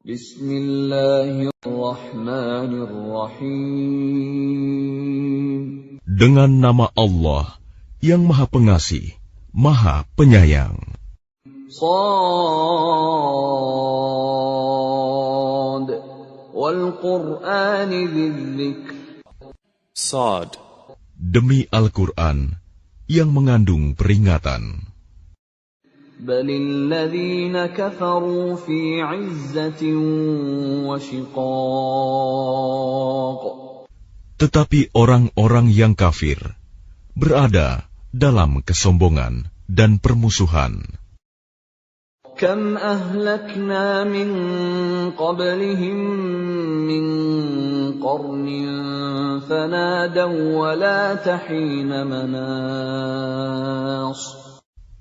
Bismillahirrahmanirrahim. Dengan nama Allah yang Maha Pengasih, Maha Penyayang. Shad wal Qur'ani dzikr. Sad. Demi Al-Quran yang mengandung peringatan. Balil ladzina kafaru fi 'izzatin wa shiqaq. Tetapi orang-orang yang kafir berada dalam kesombongan dan permusuhan. Kam ahlakna min qablihim min qarnin fanadaw wa la tahina manas.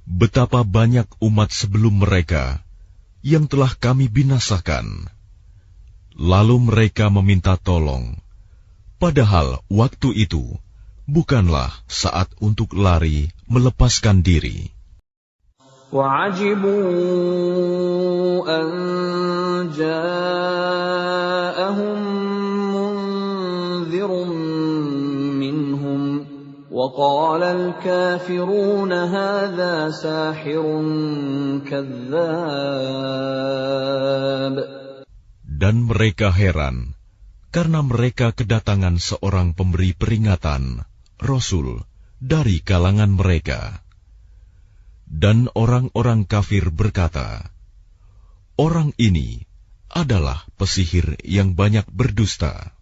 Betapa banyak umat sebelum mereka yang telah kami binasakan. Lalu mereka meminta tolong, padahal waktu itu bukanlah saat untuk lari melepaskan diri. وَعَجِبُوا أَنْ جَاءَهُمْ مُنْذِرٌ مِّنْهُمْ وَقَالَ الْكَافِرُونَ هَذَا سَاحِرٌ كَذَّابٌ. Dan mereka heran karena mereka kedatangan seorang pemberi peringatan, Rasul, dari kalangan mereka. Dan orang-orang kafir berkata, orang ini adalah pesihir yang banyak berdusta.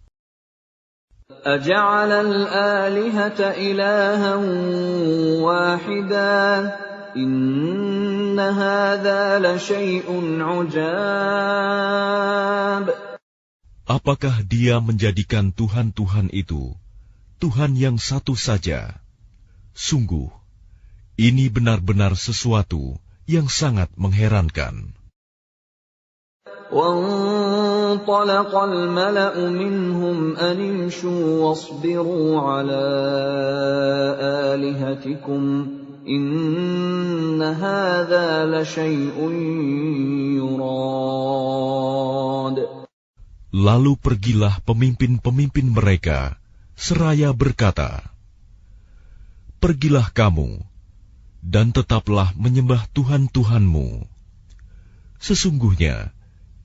أَجَعَلَ الْآلِهَةَ إِلَٰهًا وَاحِدًا إِنَّ هَٰذَا لَشَيْءٌ عُجَابٌ. Apakah dia menjadikan Tuhan-Tuhan itu Tuhan yang satu saja? Sungguh, ini benar-benar sesuatu yang sangat mengherankan. وَانطَلَقَ الْمَلَأُ مِنْهُمْ أَنِ امْشُوا وَاصْبِرُوا عَلَىٰ آلِهَتِكُمْ إِنَّ هَٰذَا لَشَيْءٌ يُرَادُ. Lalu pergilah pemimpin-pemimpin mereka seraya berkata, pergilah kamu dan tetaplah menyembah Tuhan-Tuhanmu. Sesungguhnya,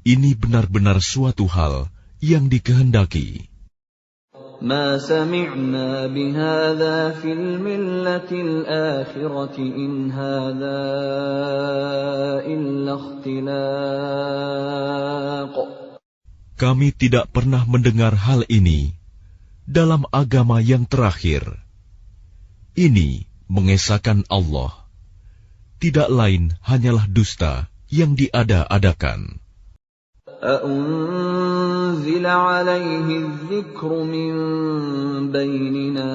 ini benar-benar suatu hal yang dikehendaki. مَا سَمِعْنَا بِهَٰذَا فِي الْمِلَّةِ الْآخِرَةِ إِنْ هَٰذَا إِلَّا اخْتِلَاقٌ. Kami tidak pernah mendengar hal ini dalam agama yang terakhir. Ini mengesahkan Allah. Tidak lain hanyalah dusta yang diada-adakan. أَأُنزِلَ عَلَيْهِ الذِّكْرُ مِن بَيْنِنَا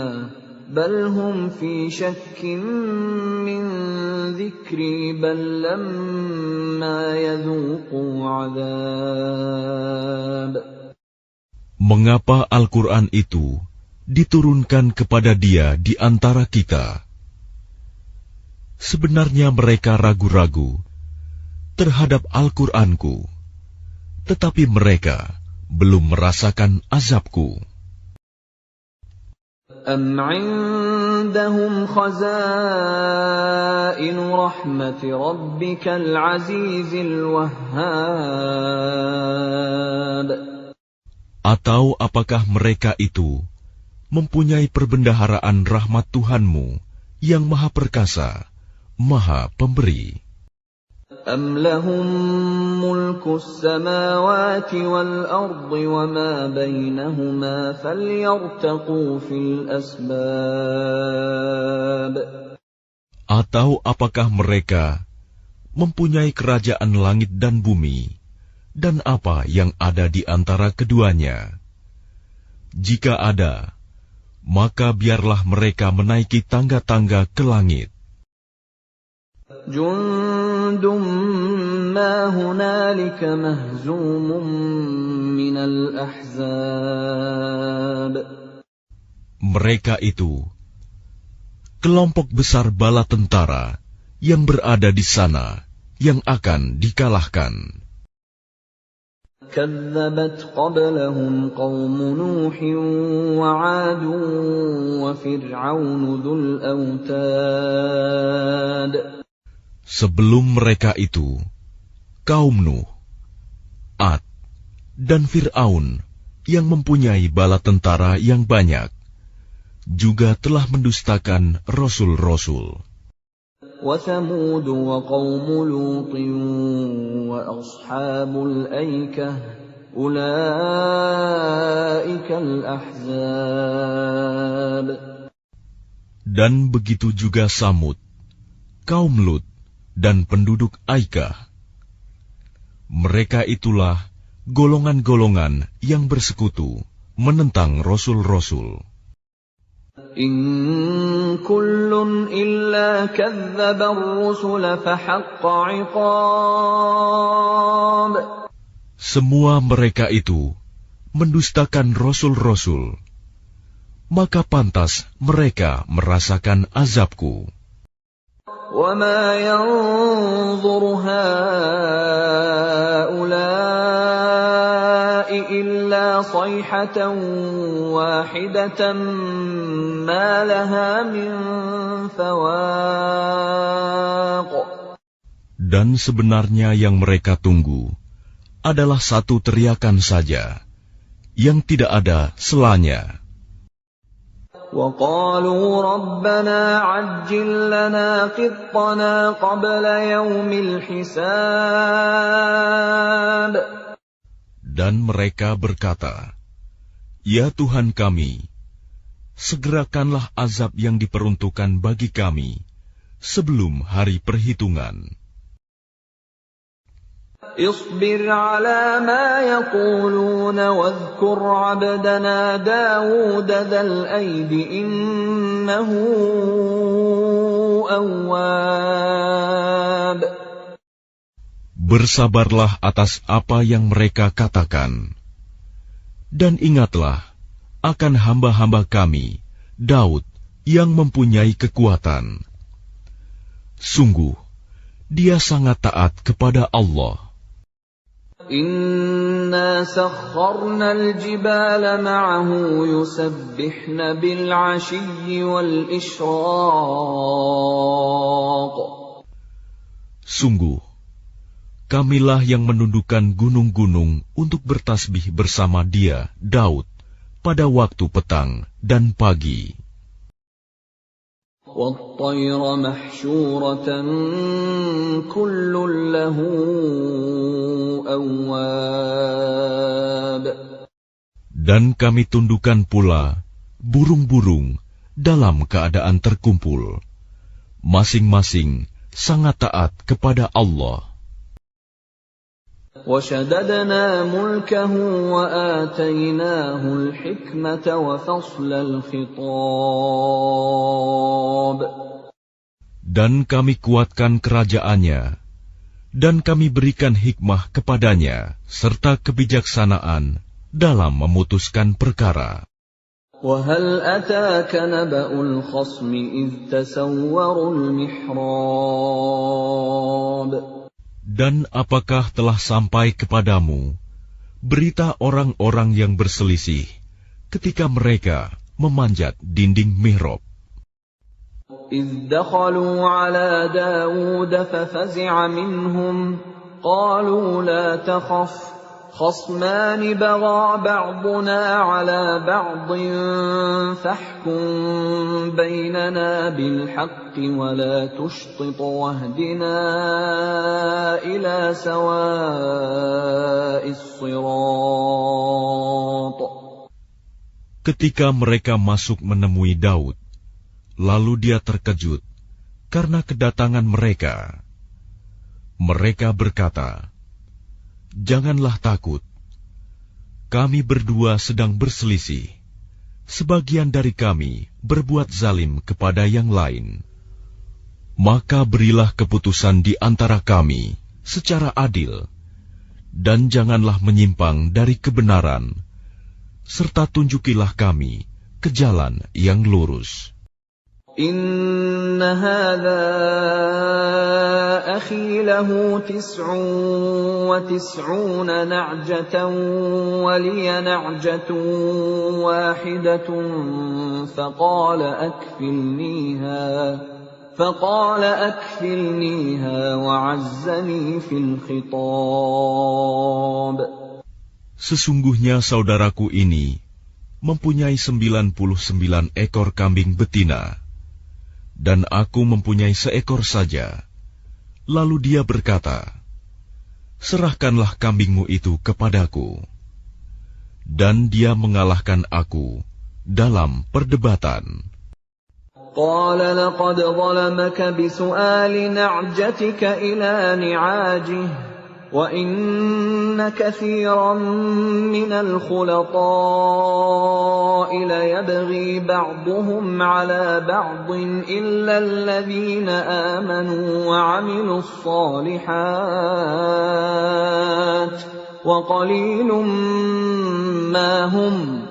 بَلْ هُمْ فِي شَكٍّ مِّن ذِكْرِي بَل لَّمَّا يَذُوقُوا عَذَابِ. Mengapa Al-Quran itu diturunkan kepada dia di antara kita? Sebenarnya mereka ragu-ragu terhadap Al-Quranku, tetapi mereka belum merasakan azabku. أَمْ عِندَهُمْ خَزَائِنُ رَحْمَةِ رَبِّكَ الْعَزِيزِ الْوَهَّابِ. Atau apakah mereka itu mempunyai perbendaharaan rahmat Tuhanmu yang Maha Perkasa, Maha Pemberi? أَمْ لَهُم مُّلْكُ السَّمَاوَاتِ وَالْأَرْضِ وَمَا بَيْنَهُمَا فَلْيَرْتَقُوا فِي الْأَسْبَابِ. Atau apakah mereka mempunyai kerajaan langit dan bumi, dan apa yang ada di antara keduanya? Jika ada, maka biarlah mereka menaiki tangga-tangga ke langit. Jundum ma hunalika mahzumun minal ahzab. Mereka itu kelompok besar bala tentara yang berada di sana yang akan dikalahkan. كذبت قبلهم قوم نوح وعاد وفرعون ذو الأوتاد. Sebelum mereka itu, kaum Nuh, Ad, dan Fir'aun yang mempunyai bala tentara yang banyak, juga telah mendustakan rasul-rasul. وثمود وقوم لوط وأصحاب الأيكة أولئك الأحزاب. Dan begitu juga Samud, kaum Lut, dan penduduk Aikah. Mereka itulah golongan-golongan yang bersekutu menentang rasul-rasul. إن كل إلا كذب الرسل فحق عقاب. Semua mereka itu mendustakan rasul-rasul, maka pantas mereka merasakan azabku. وما ينظر هؤلاء إلا صيحة واحدة ما لها من فواق. Dan sebenarnya yang mereka tunggu adalah satu teriakan saja, yang tidak ada selanya. وقالوا ربنا عجل لنا قطنا قبل يوم الحساب. Dan mereka berkata, Ya Tuhan kami, segerakanlah azab yang diperuntukkan bagi kami sebelum hari perhitungan. اصبر على ما يقولون واذكر عبدنا داود ذا الأيد إنه أواب. Bersabarlah atas apa yang mereka katakan, dan ingatlah akan hamba-hamba kami, Daud, yang mempunyai kekuatan. Sungguh, dia sangat taat kepada Allah. إنا سخرنا الجبال معه يسبحن بالعشي والإشراق. Sungguh, kamilah yang menundukkan gunung-gunung untuk bertasbih bersama dia, Daud, pada waktu petang dan pagi. وَالطَّيْرَ مَحْشُورَةً كُلٌّ لَّهُ أَوَّابٌ. Dan kami tundukkan pula burung-burung dalam keadaan terkumpul, masing-masing sangat taat kepada Allah. وَشَدَدْنَا مُلْكَهُ وَآتَيْنَاهُ الْحِكْمَةَ وَفَصْلَ الْخِطَابِ. Dan kami kuatkan kerajaannya, dan kami berikan hikmah kepadanya, serta kebijaksanaan dalam memutuskan perkara. وَهَلْ أَتَاكَ نَبَأُ الْخَصْمِ إِذْ تَسَوَّرُوا الْمِحْرَابَ. Dan apakah telah sampai kepadamu berita orang-orang yang berselisih ketika mereka memanjat dinding mihrab? إِذْ دَخَلُوا عَلَى دَاوُودَ فَفَزِعَ مِنْهُمْ قَالُوا لَا تَخَفْ خَصْمَانِ بَغَى بَعْضُنَا عَلَى بَعْضٍ فَاحْكُم بَيْنَنَا بِالْحَقِّ وَلَا تُشْطِطْ وَاهْدِنَا إِلَى سَوَاءِ الصِّرَاطِ. Ketika mereka masuk menemui Daud, lalu dia terkejut karena kedatangan mereka. Mereka berkata, Janganlah takut, kami berdua sedang berselisih. Sebagian dari kami berbuat zalim kepada yang lain. Maka berilah keputusan di antara kami secara adil, dan janganlah menyimpang dari kebenaran, serta tunjukilah kami ke jalan yang lurus. إن هذا أخي له 99 نعجة ولي نعجة واحدة فقال أكفلنيها وعزني في الخطاب. Sesungguhnya saudaraku ini mempunyai 99 ekor kambing betina, dan aku mempunyai seekor saja. Lalu dia berkata, serahkanlah kambingmu itu kepadaku. Dan dia mengalahkan aku dalam perdebatan. قال لقد ظلمك بسؤال نعجتك إلى نعاجه وإن كثيرا من الخلطاء ليبغي بعضهم على بعض إلا الذين آمنوا وعملوا الصالحات وقليل ما هم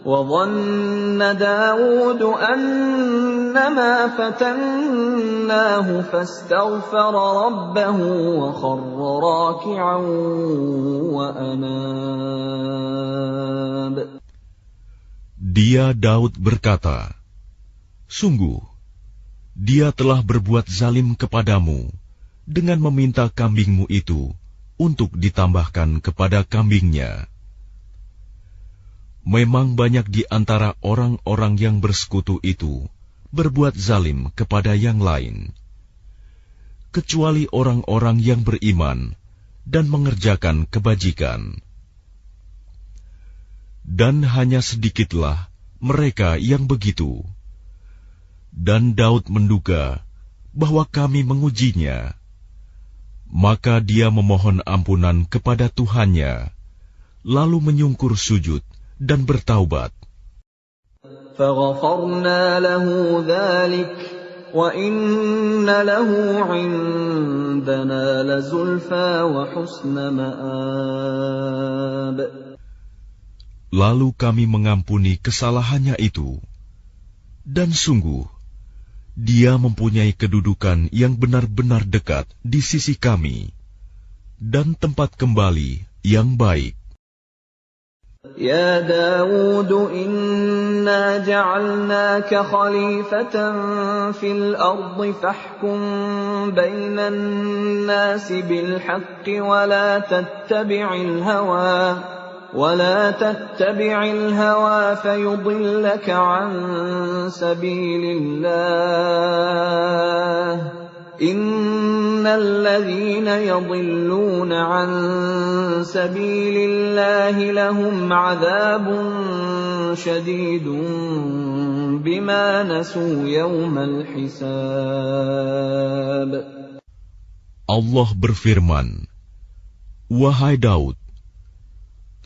وظن داود أنما فتناه فاستغفر ربه وخر راكعا وأناب. Dia Daud berkata, sungguh, dia telah berbuat zalim kepadamu dengan meminta kambingmu itu untuk ditambahkan kepada kambingnya. Memang banyak di antara orang-orang yang bersekutu itu berbuat zalim kepada yang lain, kecuali orang-orang yang beriman dan mengerjakan kebajikan. Dan hanya sedikitlah mereka yang begitu. Dan Daud menduga bahwa kami mengujinya. Maka dia memohon ampunan kepada Tuhannya, lalu menyungkur sujud dan bertaubat. فَغَفَرْنَا لَهُ ذَلِكَ وَإِنَّ لَهُ عِندَنَا لَزُلْفَىٰ وَحُسْنَ مَآبٍ. Lalu kami mengampuni kesalahannya itu, dan sungguh, dia mempunyai kedudukan yang benar-benar dekat di sisi kami, dan tempat kembali yang baik. يا داود إنا جعلناك خليفة في الأرض فاحكم بين الناس بالحق ولا تتبع الهوى فيضلك عن سبيل الله إن الذين يضلون عن سبيل الله لهم عذاب شديد بما نسوا يوم الحساب. Allah berfirman, wahai Daud,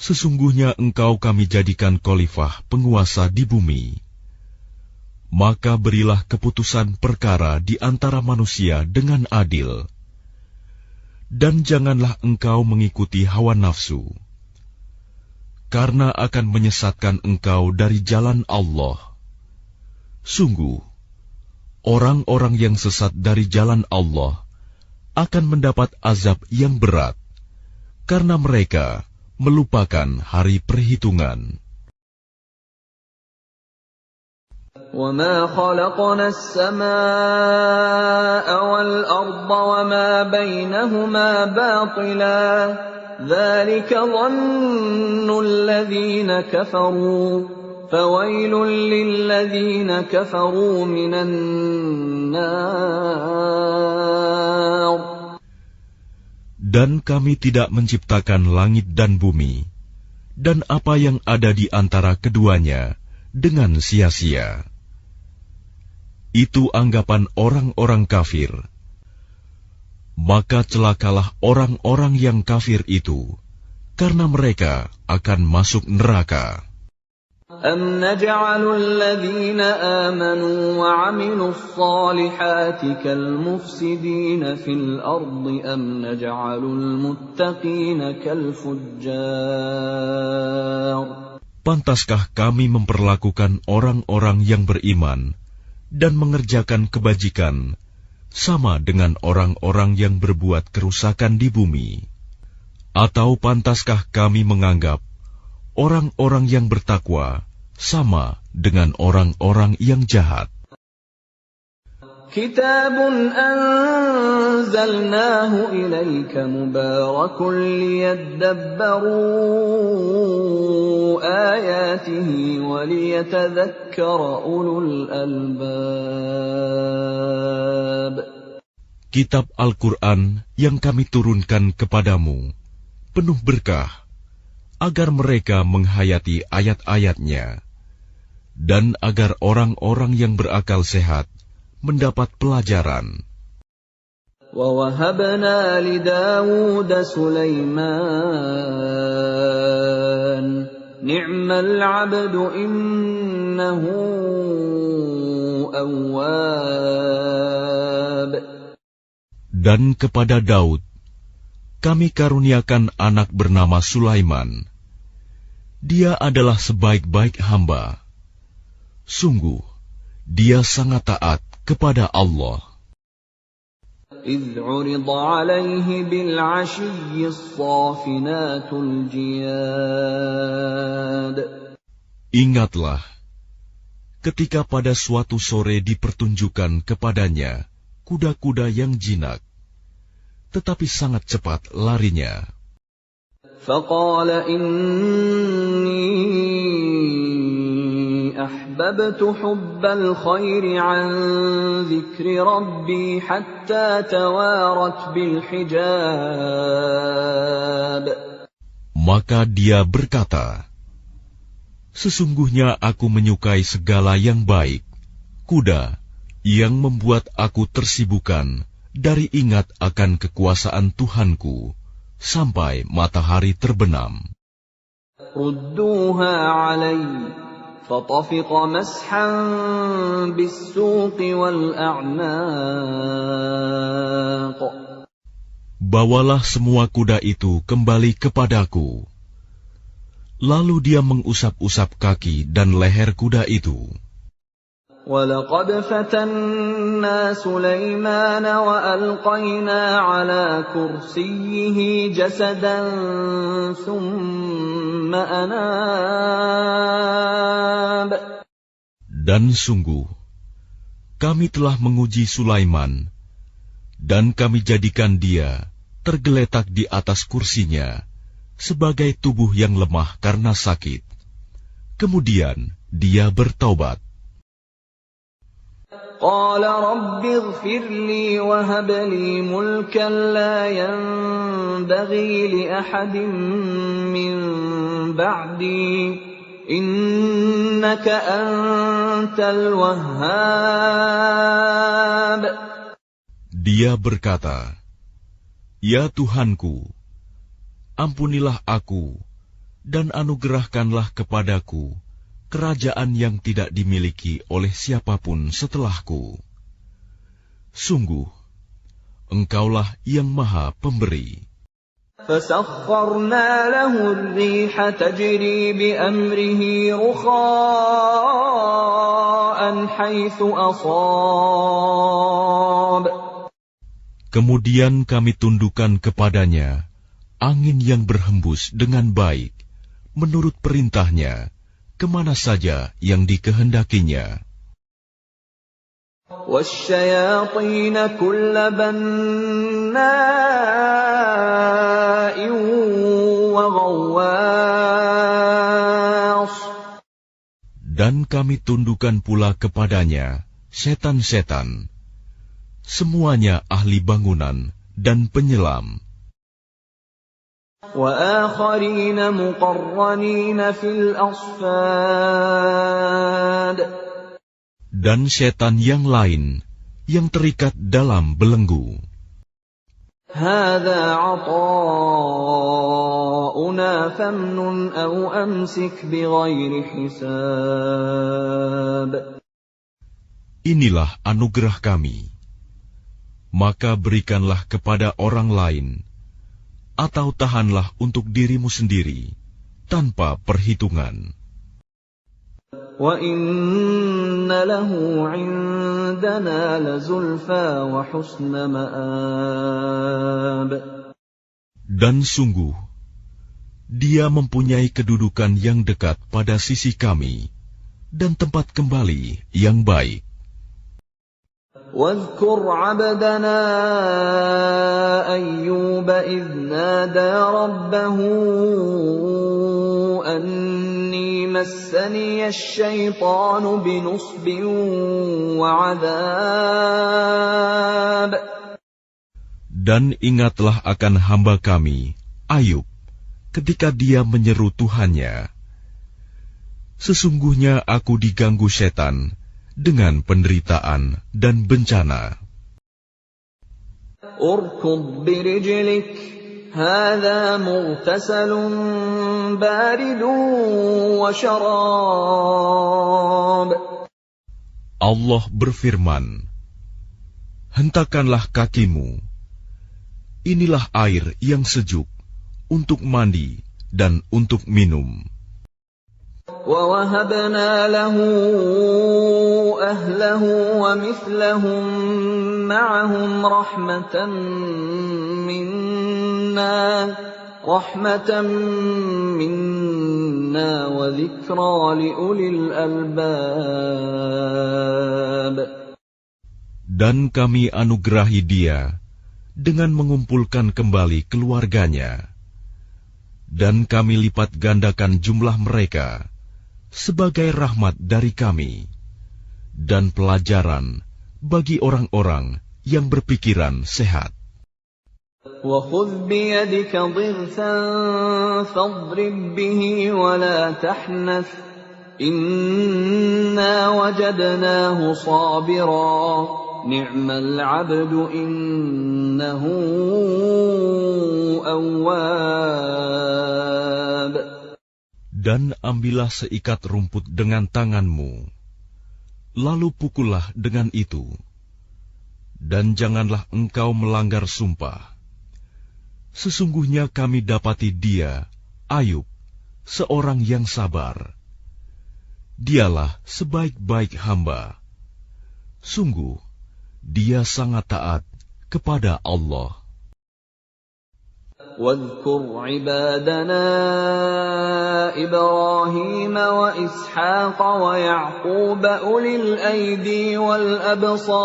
sesungguhnya engkau kami jadikan khalifah penguasa di bumi. Maka berilah keputusan perkara di antara manusia dengan adil. Dan janganlah engkau mengikuti hawa nafsu, karena akan menyesatkan engkau dari jalan Allah. Sungguh, orang-orang yang sesat dari jalan Allah akan mendapat azab yang berat, karena mereka melupakan hari perhitungan. وَمَا خَلَقْنَا السَّمَاءَ وَالْأَرْضَ وَمَا بَيْنَهُمَا بَاطِلًا ذَلِكَ ظَنُّ الَّذِينَ كَفَرُوا فَوَيْلٌ لِّلَّذِينَ كَفَرُوا مِنَ النَّارِ. Dan kami tidak menciptakan langit dan bumi, dan apa yang ada di antara keduanya dengan sia-sia. Itu anggapan orang-orang kafir. Maka celakalah orang-orang yang kafir itu, karena mereka akan masuk neraka. أَمْ نَجْعَلُ الَّذِينَ آمَنُوا وَعَمِلُوا الصَّالِحَاتِ كَالْمُفْسِدِينَ فِي الْأَرْضِ أَمْ نَجْعَلُ الْمُتَّقِينَ كَالْفُجَّارِ. Pantaskah kami memperlakukan orang-orang yang beriman dan mengerjakan kebajikan sama dengan orang-orang yang berbuat kerusakan di bumi? Atau pantaskah kami menganggap orang-orang yang bertakwa sama dengan orang-orang yang jahat? Kitabun anzalnahu ilaika mubarakun liyadabbaru ayatihi wa liyatadhakkara ulul albab. Kitab Al-Quran yang kami turunkan kepadamu penuh berkah, agar mereka menghayati ayat-ayatnya, dan agar orang-orang yang berakal sehat mendapat pelajaran. وَوَهَبْنَا لِدَاوُودَ سُلَيْمَانَ نِعْمَ الْعَبْدُ إِنَّهُ أَوَّابٌ. Dan kepada Daud kami karuniakan anak bernama Sulaiman. Dia adalah sebaik-baik hamba. Sungguh, dia sangat taat kepada Allah. إِذْ عُرِضَ عَلَيْهِ بِالْعَشِيِّ الصَّافِنَاتُ الْجِيَادُ. Ingatlah, ketika pada suatu sore dipertunjukkan kepadanya kuda-kuda yang jinak, tetapi sangat cepat larinya. فَقَالَ إِنِّي أَحْبَبْتُ حُبَّ الْخَيْرِ عَنْ ذِكْرِ رَبِّي حَتَّى تَوَارَتْ بِالْحِجَابِ. Maka dia berkata, sesungguhnya aku menyukai segala yang baik, kuda yang membuat aku tersibukkan dari ingat akan kekuasaan Tuhanku sampai matahari terbenam. رُدُّوهَا عَلَيَّ فَطَفِقَ مَسْحًا بِالسُّوقِ وَالْأَعْنَاقِ. Bawalah semua kuda itu kembali kepadaku. Lalu dia mengusap-usap kaki dan leher kuda itu. وَلَقَدْ فَتَنَّا سُلَيْمَانَ وَأَلْقَيْنَا عَلَى كُرْسِيِّهِ جَسَدًا ثُمَّ أَنَابَ. Dan sungguh, kami telah menguji Sulaiman, dan kami jadikan dia tergeletak di atas kursinya sebagai tubuh yang lemah karena sakit. Kemudian dia bertaubat. قال رب اغفر لي وهب لي ملكا لا ينبغي لأحد من بعدي إنك أنت الوهاب. Dia berkata, Ya Tuhanku, ampunilah aku dan anugerahkanlah kepadaku kerajaan yang tidak dimiliki oleh siapapun setelahku. Sungguh, Engkaulah yang Maha Pemberi. فَسَخَّرْنَا لَهُ الرِّيحَ تَجْرِي بِأَمْرِهِ رُخَاءً حَيْثُ أَصَابَ. Kemudian kami tundukkan kepadanya angin yang berhembus dengan baik, menurut perintahnya, kemana saja yang dikehendakinya. وَالشَّيَاطِينَ كُلَّ بَنَّاءٍ وَغَوَّاصٍ. Dan kami tundukkan pula kepadanya setan-setan, semuanya ahli bangunan dan penyelam. وَآخَرِينَ مُقَرَّنِينَ فِي الْأَصْفَادِ. Dan setan yang lain yang terikat dalam belenggu. هَذَا عَطَاؤُنَا فَامْنُنْ أَوْ أَمْسِكْ بِغَيْرِ حِسَابٍ. Inilah anugerah kami, maka berikanlah kepada orang lain, atau tahanlah untuk dirimu sendiri, tanpa perhitungan. وَإِنَّ لَهُ عِندَنَا لَزُلْفَىٰ وَحُسْنَ مَآبٍ. Dan sungguh, dia mempunyai kedudukan yang dekat pada sisi kami dan tempat kembali yang baik. وَاذْكُرْ عَبْدَنَا أَيُّوبَ إِذْ نَادَىٰ رَبَّهُ أَنِّي مَسَّنِيَ الشَّيْطَانُ بِنُصْبٍ وَعَذَابٍ. Dan ingatlah akan hamba kami, Ayub, ketika dia menyeru Tuhannya, sesungguhnya aku diganggu setan dengan penderitaan dan bencana. اركض برجلك هذا مغتسل بارد وشراب. Allah berfirman, hentakanlah kakimu, inilah air yang sejuk untuk mandi dan untuk minum. وَوَهَبْنَا لَهُ أَهْلَهُ وَمِثْلَهُم مَّعَهُمْ رَحْمَةً مِّنَّا وَذِكْرَىٰ لِأُولِي الْأَلْبَابِ. Dan kami anugerahi dia dengan mengumpulkan kembali keluarganya, dan kami lipat gandakan jumlah mereka sebagai rahmat dari kami dan pelajaran bagi orang-orang yang berpikiran sehat. وَخُذْ بِيَدِكَ ضِغْثًا فَاضْرِب بِّهِ وَلَا تَحْنَثْ إِنَّا وَجَدْنَاهُ صَابِرًا نِعْمَ الْعَبْدُ إِنَّهُ أَوَّابٌ. Dan ambillah seikat rumput dengan tanganmu, lalu pukullah dengan itu, dan janganlah engkau melanggar sumpah. Sesungguhnya kami dapati dia, Ayub, seorang yang sabar. Dialah sebaik-baik hamba. Sungguh, dia sangat taat kepada Allah. وَاذْكُرْ عِبَادَنَا إِبْرَاهِيمَ وَإِسْحَاقَ وَيَعْقُوبَ أُولِي الْأَيْدِي وَالْأَبْصَارِ.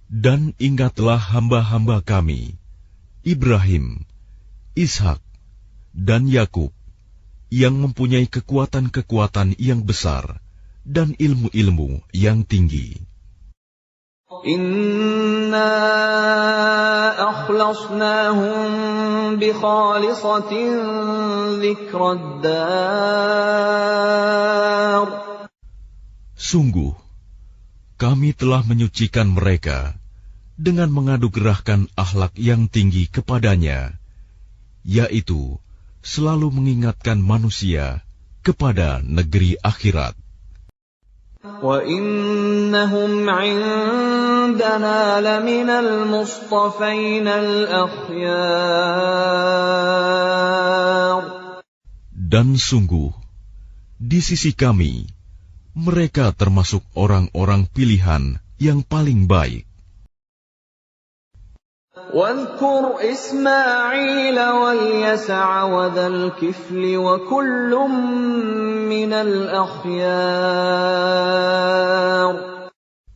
Dan ingatlah hamba-hamba kami, Ibrahim, Ishak, dan Yakub, yang mempunyai kekuatan-kekuatan yang besar dan ilmu-ilmu yang tinggi. Inna akhlasnahum bi khalisatin dzikrad dar. Sungguh, kami telah menyucikan mereka dengan menganugerahkan akhlak yang tinggi kepadanya, yaitu selalu mengingatkan manusia kepada negeri akhirat. Wa innahum 'indana laminal mustafainal akhyar. Dan sungguh, di sisi kami, mereka termasuk orang-orang pilihan yang paling baik. واذكر إسماعيل واليسع وذا الكفل وكل من الأخيار.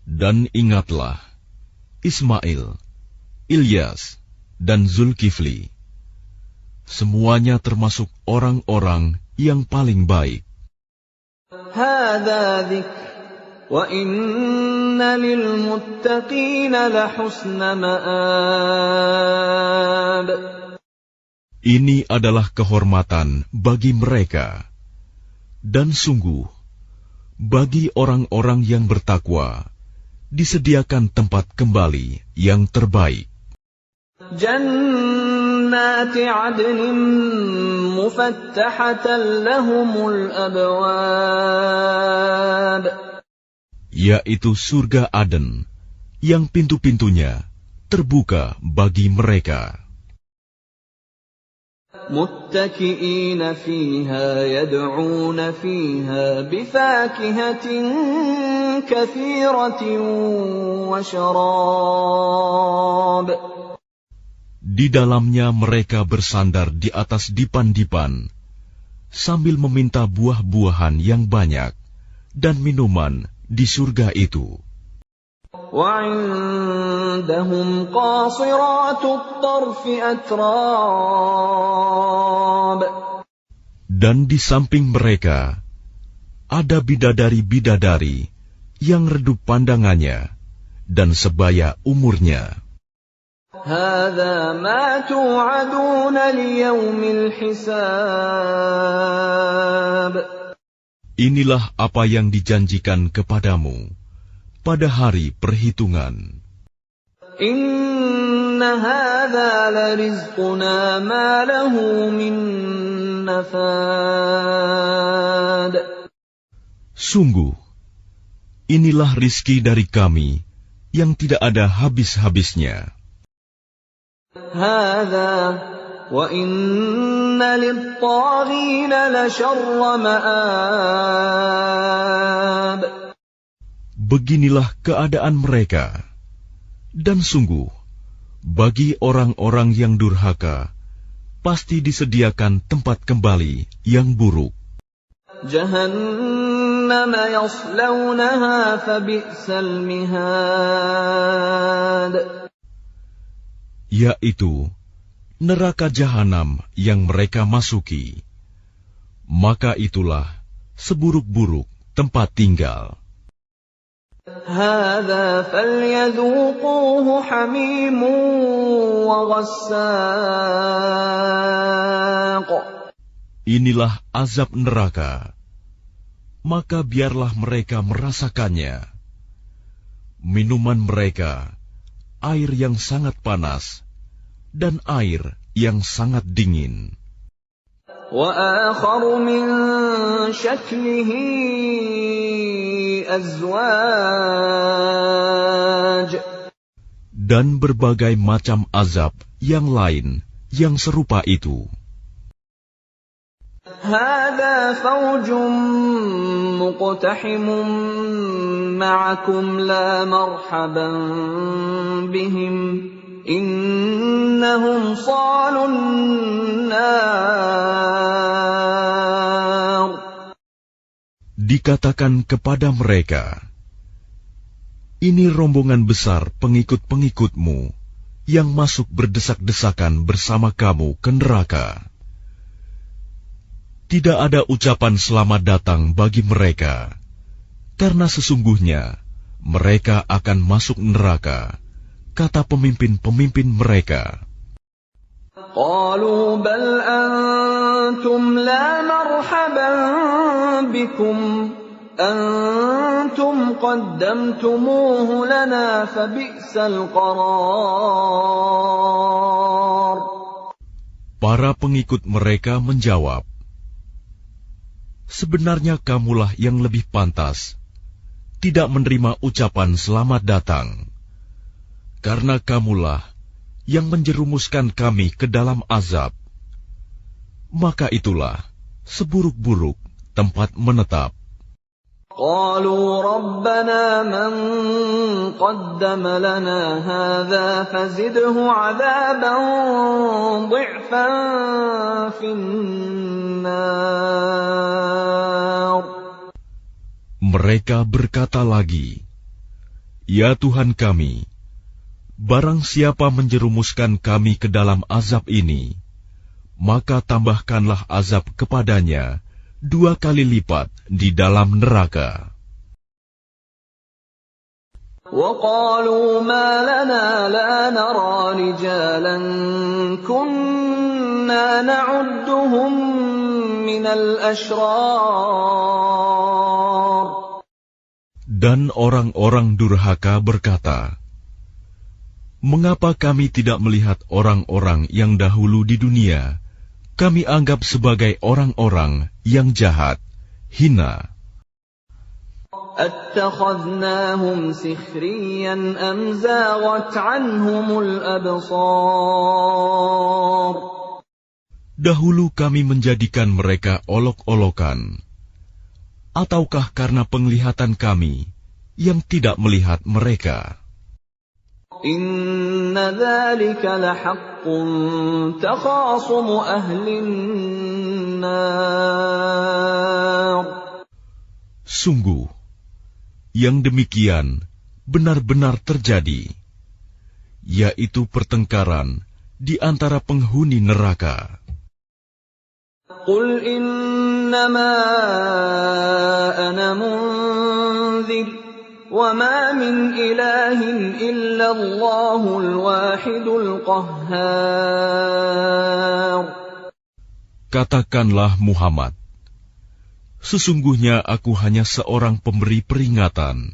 Dan ingatlah Ismail, Ilyas, dan Zulkifli. Semuanya termasuk orang-orang yang paling baik. هذا ذكر وَإِنَّ لِلْمُتَّقِينَ لَحُسْنَ مَآبٍ. Ini adalah kehormatan bagi mereka, dan sungguh, bagi orang-orang yang bertakwa, disediakan tempat kembali yang terbaik. جَنَّاتِ عَدْنٍ مُفَتَّحَةً لَهُمُ الْأَبْوَابُ. Yaitu surga Aden, yang pintu-pintunya terbuka bagi mereka. متكئين فيها يدعون فيها بفاكهة كثيرة وشراب. Di dalamnya mereka bersandar di atas dipan-dipan, sambil meminta buah-buahan yang banyak dan minuman di surga itu. وَعِندَهُمْ قَاصِرَاتُ الطَّرْفِ أَتْرَابٌ. Dan di samping mereka ada bidadari-bidadari yang redup pandangannya dan sebaya umurnya. هَذَا مَا تُوعَدُونَ لِيَوْمِ الْحِسَابِ. Inilah apa yang dijanjikan kepadamu pada hari perhitungan. Inna hadza larizquna ma lahu min nafad. Sungguh, inilah rizki dari kami yang tidak ada habis-habisnya. Hadza wa inna lit-taghina la syarra ma'ab. Beginilah keadaan mereka, dan sungguh, bagi orang-orang yang durhaka, pasti disediakan tempat kembali yang buruk. Jahannam yaslawnaha fabi'sal mihad. Yaitu neraka jahanam yang mereka masuki. Maka itulah seburuk-buruk tempat tinggal. هذا فليذوقوه حميم وغساق. Inilah azab neraka, maka biarlah mereka merasakannya. Minuman mereka, air yang sangat panas, dan air yang sangat dingin. وآخر من شكله أزواج. Dan berbagai macam azab yang lain yang serupa itu. هذا فوج مقتحم معكم لا مرحبا بهم إنهم صالوا النار. Dikatakan kepada mereka, ini rombongan besar pengikut-pengikutmu yang masuk berdesak-desakan bersama kamu ke neraka. Tidak ada ucapan selamat datang bagi mereka, karena sesungguhnya mereka akan masuk neraka, kata pemimpin-pemimpin mereka. قالوا بل أنتم لا مرحبا بكم أنتم قدمتموه لنا فبئس القرار. Para pengikut mereka menjawab, sebenarnya kamulah yang lebih pantas tidak menerima ucapan selamat datang, karena kamulah yang menjerumuskan kami ke dalam azab. Maka itulah seburuk-buruk tempat menetap. قالوا ربنا من قدم لنا هذا فزده عذابا ضعفا في النار. Mereka berkata lagi, ya Tuhan kami, barang siapa menjerumuskan kami ke dalam azab ini, maka tambahkanlah azab kepadanya 2 kali lipat di dalam neraka. وقالوا ما لنا لا نرى رجالا كنا نعدهم من الأشرار. Dan orang-orang durhaka berkata, mengapa kami tidak melihat orang-orang yang dahulu di dunia kami anggap sebagai orang-orang yang jahat, hina? أَتَّخَذْنَاهُمْ سِخْرِيًّا أَمْ زَاغَتْ عَنْهُمُ الْأَبْصَارُ. Dahulu kami menjadikan mereka olok-olokan, ataukah karena penglihatan kami yang tidak melihat mereka? Inna dzalika lahaqqun takhasumu ahlin nar. Sungguh, yang demikian benar-benar terjadi, yaitu pertengkaran di antara penghuni neraka. Qul innama ana munzir wa ma min ilahin illa Allahul wahidul qahhar. Katakanlah Muhammad, sesungguhnya aku hanya seorang pemberi peringatan.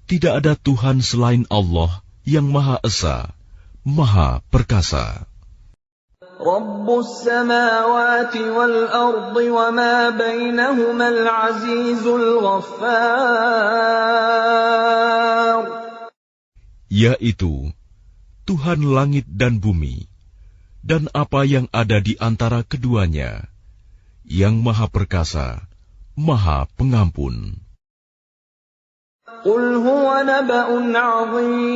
Tidak ada Tuhan selain Allah yang Maha Esa, Maha Perkasa. Rabbus samawati wal ardi wa ma bainahumal azizul ghaffar. Yaitu Tuhan langit dan bumi, dan apa yang ada di antara keduanya, yang Maha Perkasa, Maha Pengampun. Qul huwa naba'un 'azim.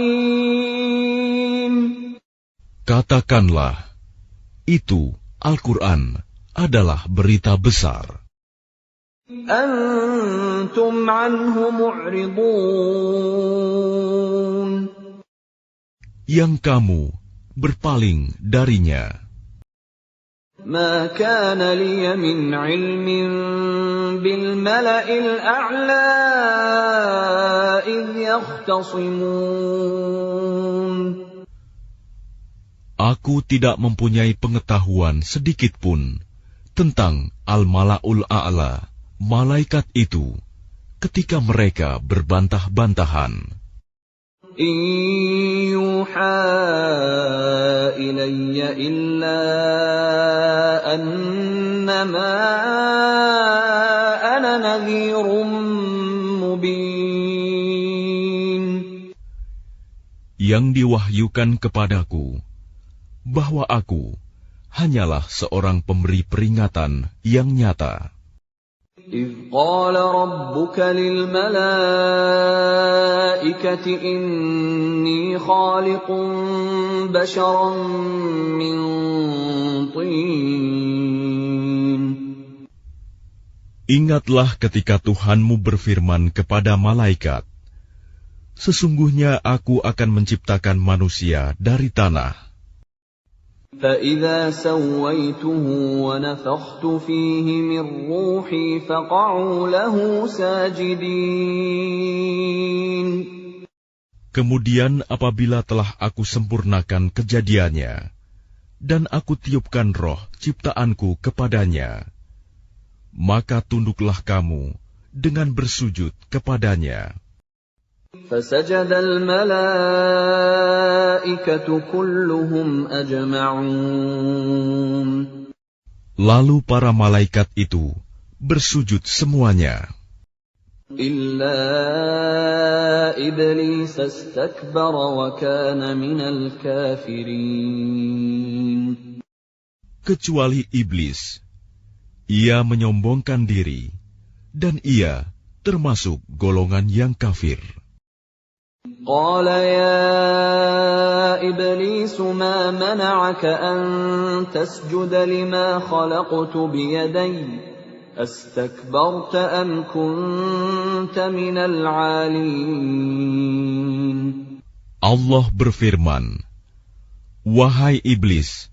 Katakanlah, itu Al-Quran adalah berita besar. Antum anhu mu'ridun. Yang kamu berpaling darinya. Ma kana liya min ilmin bil mala'il a'la idh yakhtasimun. Aku tidak mempunyai pengetahuan sedikitpun tentang Al-Mala'ul A'la, malaikat itu, ketika mereka berbantah-bantahan. In yuha ilayya illa annama ana nadhirum mubin. Yang diwahyukan kepadaku, bahwa aku hanyalah seorang pemberi peringatan yang nyata. إِذْ قَالَ رَبُّكَ لِلْمَلَائِكَةِ إِنِّي خَالِقٌ بَشَرًا مِّن طِينٍ. Ingatlah ketika Tuhanmu berfirman kepada malaikat, sesungguhnya aku akan menciptakan manusia dari tanah. فَإِذَا سَوَّيْتُهُ وَنَفَخْتُ فِيهِ مِنْ رُوحِي فَقَعُوا لَهُ سَاجِدِينَ. Kemudian apabila telah aku sempurnakan kejadiannya, dan aku tiupkan roh ciptaanku kepadanya, maka tunduklah kamu dengan bersujud kepadanya. فَسَجَدَ الْمَلَائِكَةُ كُلُّهُمْ أَجْمَعُونَ. Lalu para malaikat itu bersujud semuanya. إِلَّا إِبْلِيسَ اسْتَكْبَرَ وَكَانَ مِنَ الْكَافِرِينَ. Kecuali iblis, ia menyombongkan diri, dan ia termasuk golongan yang kafir. قال يا إبليس ما منعك أن تسجد لما خلقت بيدي أستكبرت أم كنت من العالين. Allah berfirman, wahai iblis,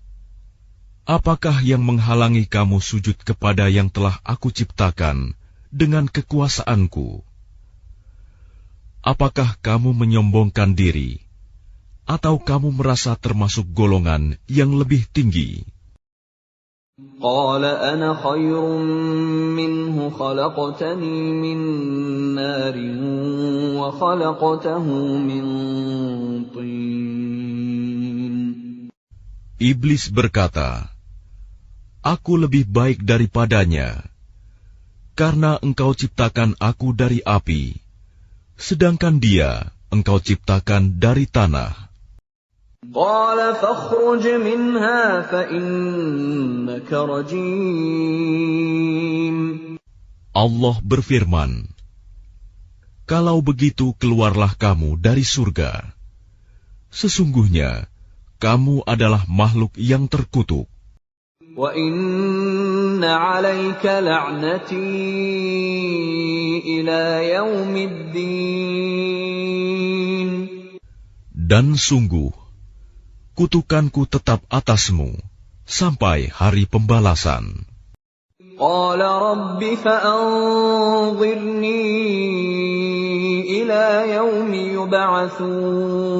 apakah yang menghalangi kamu sujud kepada yang telah aku ciptakan dengan kekuasaanku? Apakah kamu menyombongkan diri, atau kamu merasa termasuk golongan yang lebih tinggi? قال أنا خير منه خلقتني من نار وخلقته من طين. Iblis berkata, aku lebih baik daripadanya, karena engkau ciptakan aku dari api, sedangkan dia engkau ciptakan dari tanah. قال فاخرج منها فإنك رجيم. Allah berfirman, "Kalau begitu keluarlah kamu dari surga. Sesungguhnya kamu adalah makhluk yang terkutuk. وَإِنَّ عَلَيْكَ لَعْنَتِي إِلَى يَوْمِ الدِّينِ." Dan sungguh, kutukanku tetap atasmu sampai hari pembalasan. قال رب فأنظرني إلى يوم يبعثون.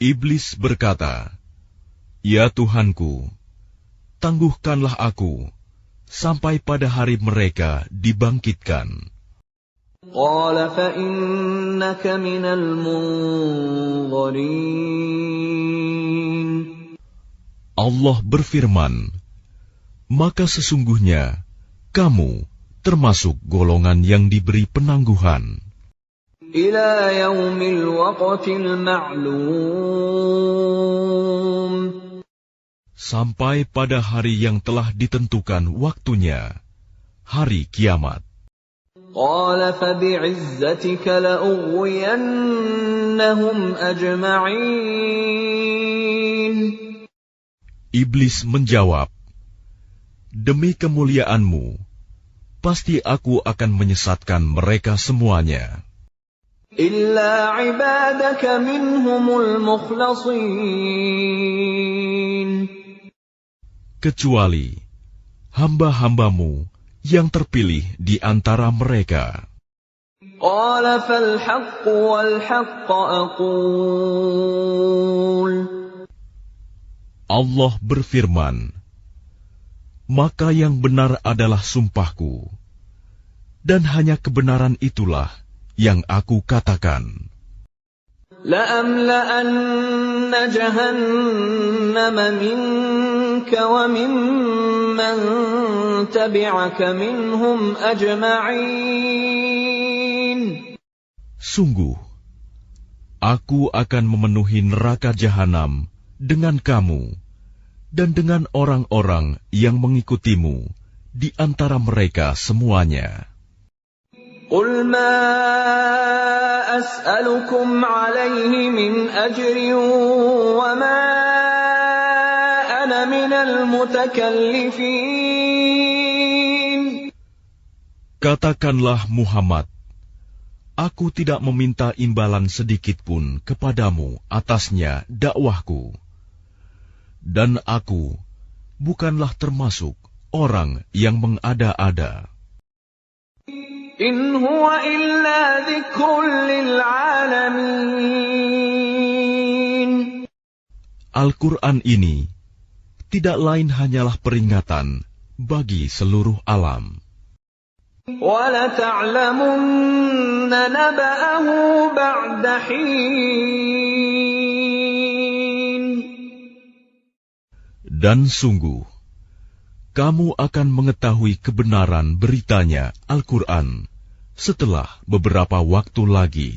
Iblis berkata, "Ya Tuhanku, tangguhkanlah aku sampai pada hari mereka dibangkitkan." قال فإنك من المنظرين. Allah berfirman, "Maka sesungguhnya kamu termasuk golongan yang diberi penangguhan إلى يوم الوقت المعلوم. sampai pada hari yang telah ditentukan waktunya, hari kiamat." قال فبعزتك لأغوينهم أجمعين. Iblis menjawab, "Demi kemuliaanmu, pasti aku akan menyesatkan mereka semuanya, إلا عبادك منهم المخلصين. kecuali hamba-hambamu yang terpilih di antara mereka." قال فالحق والحق أقول. Allah berfirman, "Maka yang benar adalah sumpahku, dan hanya kebenaran itulah yang aku katakan. لأملأن جهنم منك وممن تبعك منهم أجمعين. Sungguh, aku akan memenuhi neraka jahanam dengan kamu dan dengan orang-orang yang mengikutimu di antara mereka semuanya. قل ما أسألكم عليه من أجر وما أنا من المتكلفين. Katakanlah Muhammad, aku tidak meminta imbalan sedikit pun kepadamu atasnya dakwahku, dan aku bukanlah termasuk orang yang mengada-ada. إن هو إلا ذكر للعالمين. Al-Quran ini tidak lain hanyalah peringatan bagi seluruh alam. وَلَتَعْلَمُنَّ نَبَأَهُ بَعْدَ حِينٍ. Dan sungguh, kamu akan mengetahui kebenaran beritanya Al-Quran setelah beberapa waktu lagi.